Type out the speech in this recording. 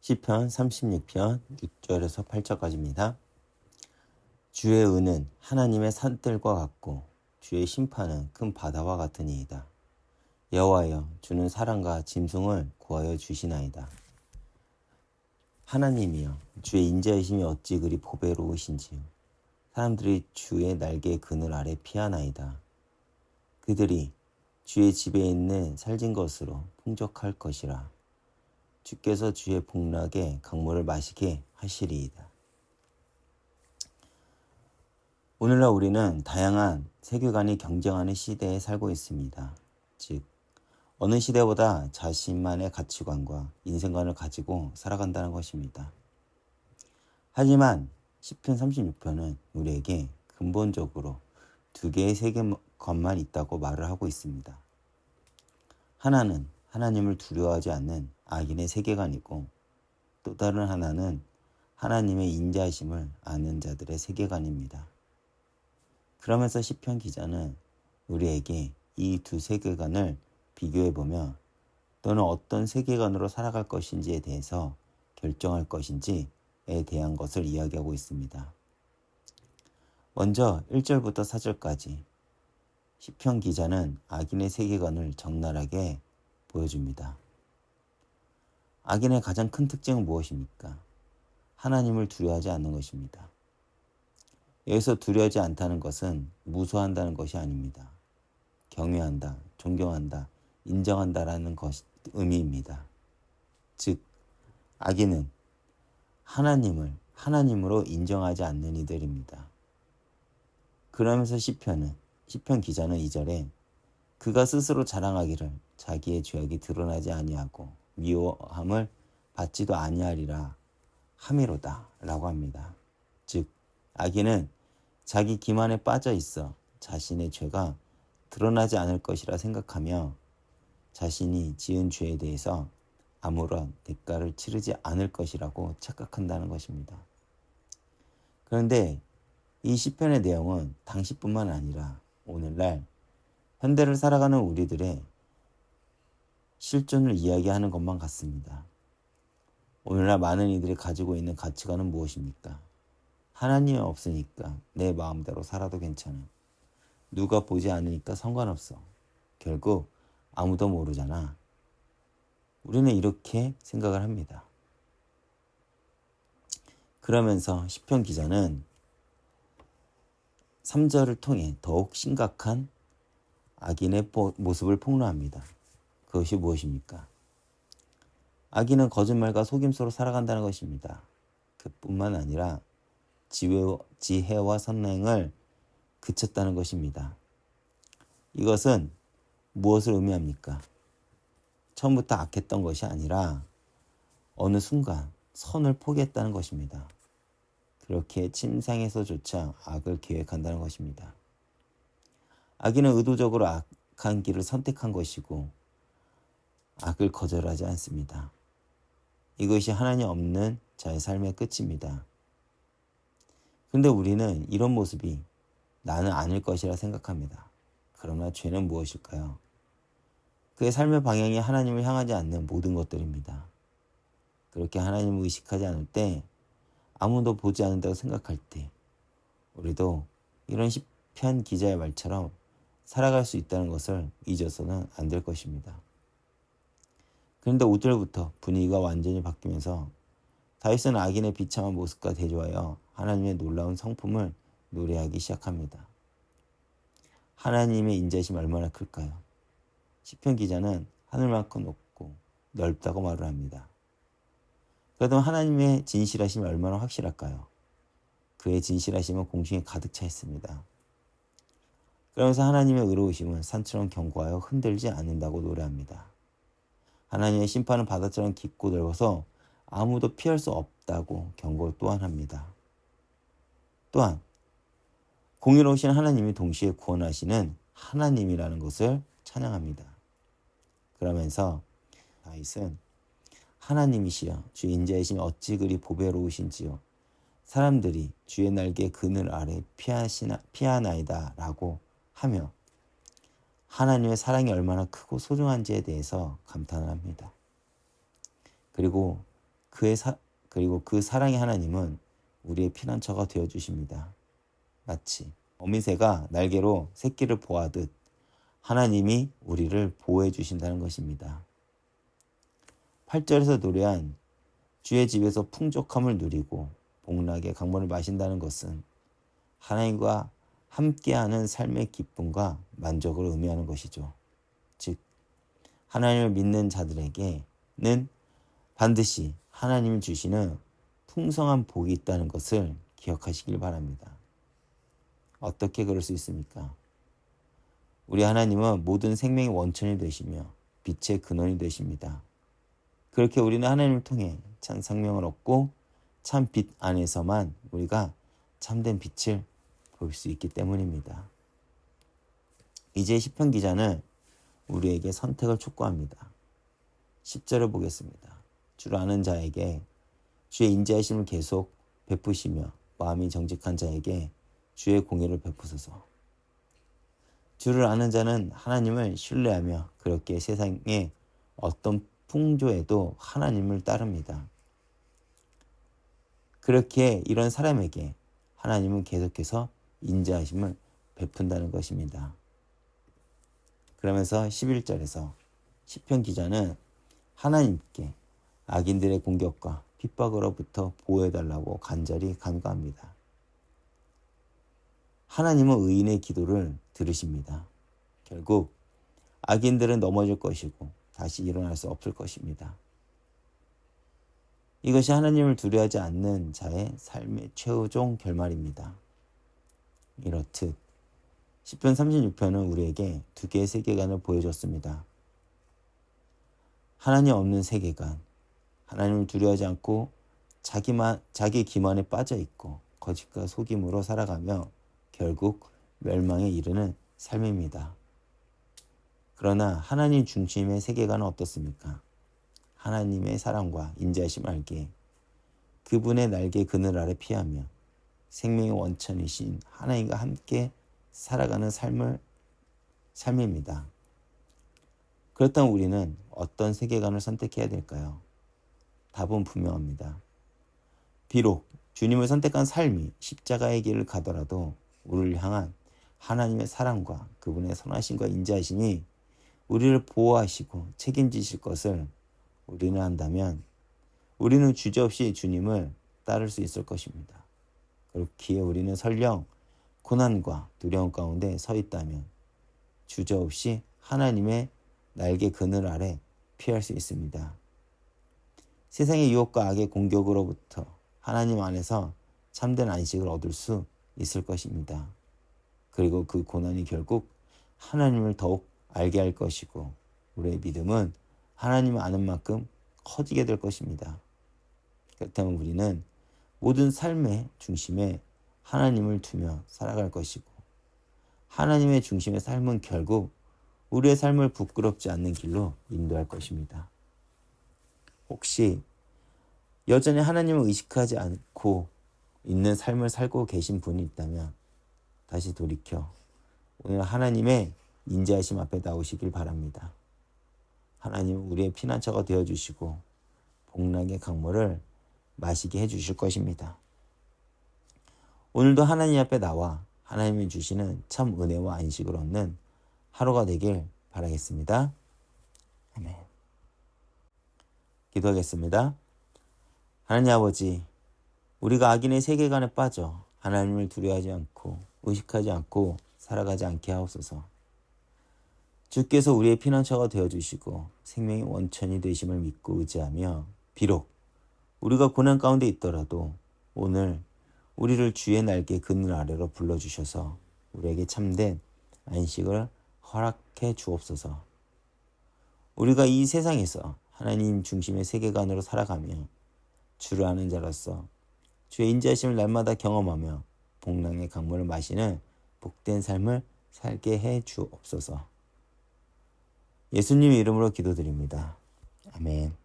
시편 36편 6절에서 8절까지입니다. 주의 은은 하나님의 산들과 같고 주의 심판은 큰 바다와 같으니이다. 여호와여, 주는 사랑과 짐승을 구하여 주시나이다. 하나님이여, 주의 인자하심이 어찌 그리 보배로우신지요. 사람들이 주의 날개 그늘 아래 피하나이다. 그들이 주의 집에 있는 살진 것으로 풍족할 것이라. 주께서 주의 복락에 강물을 마시게 하시리이다. 오늘날 우리는 다양한 세계관이 경쟁하는 시대에 살고 있습니다. 즉, 어느 시대보다 자신만의 가치관과 인생관을 가지고 살아간다는 것입니다. 하지만 시편 36편은 우리에게 근본적으로 두 개의 세계관만 있다고 말을 하고 있습니다. 하나는 하나님을 두려워하지 않는 악인의 세계관이고, 또 다른 하나는 하나님의 인자하심을 아는 자들의 세계관입니다. 그러면서 시편 기자는 우리에게 이 두 세계관을 비교해보며 너는 어떤 세계관으로 살아갈 것인지에 대해서 결정할 것인지에 대한 것을 이야기하고 있습니다. 먼저 1절부터 4절까지 시편 기자는 악인의 세계관을 적나라하게 보여줍니다. 악인의 가장 큰 특징은 무엇입니까? 하나님을 두려워하지 않는 것입니다. 여기서 두려워하지 않다는 것은 무서워한다는 것이 아닙니다. 경외한다, 존경한다, 인정한다라는 의미입니다. 즉, 악인은 하나님을 하나님으로 인정하지 않는 이들입니다. 그러면서 시편 기자는 2절에 그가 스스로 자랑하기를 자기의 죄악이 드러나지 아니하고 미워함을 받지도 아니하리라 함이로다 라고 합니다. 즉, 악인은 자기 기만에 빠져 있어 자신의 죄가 드러나지 않을 것이라 생각하며 자신이 지은 죄에 대해서 아무런 대가를 치르지 않을 것이라고 착각한다는 것입니다. 그런데 이 시편의 내용은 당시뿐만 아니라 오늘날 현대를 살아가는 우리들의 실존을 이야기하는 것만 같습니다. 오늘날 많은 이들이 가지고 있는 가치관은 무엇입니까? 하나님이 없으니까 내 마음대로 살아도 괜찮아. 누가 보지 않으니까 상관없어. 결국 아무도 모르잖아. 우리는 이렇게 생각을 합니다. 그러면서 시편 기자는 3절을 통해 더욱 심각한 악인의 모습을 폭로합니다. 그것이 무엇입니까? 악인은 거짓말과 속임수로 살아간다는 것입니다. 그뿐만 아니라 지혜와 선행을 그쳤다는 것입니다. 이것은 무엇을 의미합니까? 처음부터 악했던 것이 아니라 어느 순간 선을 포기했다는 것입니다. 그렇게 침상에서조차 악을 계획한다는 것입니다. 악인은 의도적으로 악한 길을 선택한 것이고 악을 거절하지 않습니다. 이것이 하나님 없는 자의 삶의 끝입니다. 그런데 우리는 이런 모습이 나는 아닐 것이라 생각합니다. 그러나 죄는 무엇일까요? 그의 삶의 방향이 하나님을 향하지 않는 모든 것들입니다. 그렇게 하나님을 의식하지 않을 때, 아무도 보지 않는다고 생각할 때 우리도 이런 시편 기자의 말처럼 살아갈 수 있다는 것을 잊어서는 안 될 것입니다. 그런데 5절부터 분위기가 완전히 바뀌면서 다윗은 악인의 비참한 모습과 대조하여 하나님의 놀라운 성품을 노래하기 시작합니다. 하나님의 인자심이 얼마나 클까요? 시편 기자는 하늘만큼 높고 넓다고 말을 합니다. 그렇다면 하나님의 진실하심이 얼마나 확실할까요? 그의 진실하심은 공중에 가득 차 있습니다. 그러면서 하나님의 의로우심은 산처럼 견고하여 흔들지 않는다고 노래합니다. 하나님의 심판은 바다처럼 깊고 넓어서 아무도 피할 수 없다고 경고를 또한 합니다. 또한 공의로우신 하나님이 동시에 구원하시는 하나님이라는 것을 찬양합니다. 그러면서 다윗은 하나님이시여, 주의 인자하심이 어찌 그리 보배로우신지요. 사람들이 주의 날개 그늘 아래 피하나이다 라고 하며 하나님의 사랑이 얼마나 크고 소중한지에 대해서 감탄을 합니다. 그리고 그리고 그 사랑의 하나님은 우리의 피난처가 되어 주십니다. 마치 어미새가 날개로 새끼를 보호하듯 하나님이 우리를 보호해 주신다는 것입니다. 8절에서 노래한 주의 집에서 풍족함을 누리고 복락의 강물을 마신다는 것은 하나님과 함께하는 삶의 기쁨과 만족을 의미하는 것이죠. 즉 하나님을 믿는 자들에게는 반드시 하나님이 주시는 풍성한 복이 있다는 것을 기억하시길 바랍니다. 어떻게 그럴 수 있습니까? 우리 하나님은 모든 생명의 원천이 되시며 빛의 근원이 되십니다. 그렇게 우리는 하나님을 통해 참 생명을 얻고 참 빛 안에서만 우리가 참된 빛을 볼 수 있기 때문입니다. 이제 시편 기자는 우리에게 선택을 촉구합니다. 10절을 보겠습니다. 주를 아는 자에게 주의 인자하심을 계속 베푸시며 마음이 정직한 자에게 주의 공의를 베푸소서. 주를 아는 자는 하나님을 신뢰하며 그렇게 세상의 어떤 풍조에도 하나님을 따릅니다. 그렇게 이런 사람에게 하나님은 계속해서 인자하심을 베푼다는 것입니다. 그러면서 11절에서 시편 기자는 하나님께 악인들의 공격과 핍박으로부터 보호해달라고 간절히 간구합니다. 하나님은 의인의 기도를 들으십니다. 결국 악인들은 넘어질 것이고 다시 일어날 수 없을 것입니다. 이것이 하나님을 두려워하지 않는 자의 삶의 최후종 결말입니다. 이렇듯 시편 36편은 우리에게 두 개의 세계관을 보여줬습니다. 하나님 없는 세계관, 하나님을 두려워하지 않고 자기 기만에 빠져 있고 거짓과 속임으로 살아가며 결국 멸망에 이르는 삶입니다. 그러나 하나님 중심의 세계관은 어떻습니까? 하나님의 사랑과 인자하심 알기에 그분의 날개 그늘 아래 피하며 생명의 원천이신 하나님과 함께 살아가는 삶입니다. 그렇다면 우리는 어떤 세계관을 선택해야 될까요? 답은 분명합니다. 비록 주님을 선택한 삶이 십자가의 길을 가더라도 우리를 향한 하나님의 사랑과 그분의 선하심과 인자하심이 우리를 보호하시고 책임지실 것을 우리는 안다면 우리는 주저없이 주님을 따를 수 있을 것입니다. 그렇기에 우리는 설령 고난과 두려움 가운데 서 있다면 주저없이 하나님의 날개 그늘 아래 피할 수 있습니다. 세상의 유혹과 악의 공격으로부터 하나님 안에서 참된 안식을 얻을 수 있을 것입니다. 그리고 그 고난이 결국 하나님을 더욱 알게 할 것이고 우리의 믿음은 하나님을 아는 만큼 커지게 될 것입니다. 그렇다면 우리는 모든 삶의 중심에 하나님을 두며 살아갈 것이고 하나님의 중심의 삶은 결국 우리의 삶을 부끄럽지 않는 길로 인도할 것입니다. 혹시 여전히 하나님을 의식하지 않고 있는 삶을 살고 계신 분이 있다면 다시 돌이켜 오늘 하나님의 인자하심 앞에 나오시길 바랍니다. 하나님은 우리의 피난처가 되어주시고 복락의 강물을 마시게 해주실 것입니다. 오늘도 하나님 앞에 나와 하나님이 주시는 참 은혜와 안식을 얻는 하루가 되길 바라겠습니다. 아멘. 기도하겠습니다. 하나님 아버지, 우리가 악인의 세계관에 빠져 하나님을 두려워하지 않고 의식하지 않고 살아가지 않게 하옵소서. 주께서 우리의 피난처가 되어주시고 생명의 원천이 되심을 믿고 의지하며 비록 우리가 고난 가운데 있더라도 오늘 우리를 주의 날개 그늘 아래로 불러주셔서 우리에게 참된 안식을 허락해 주옵소서. 우리가 이 세상에서 하나님 중심의 세계관으로 살아가며 주를 아는 자로서 주의 인자하심을 날마다 경험하며 복락의 강물을 마시는 복된 삶을 살게 해 주옵소서. 예수님 이름으로 기도드립니다. 아멘.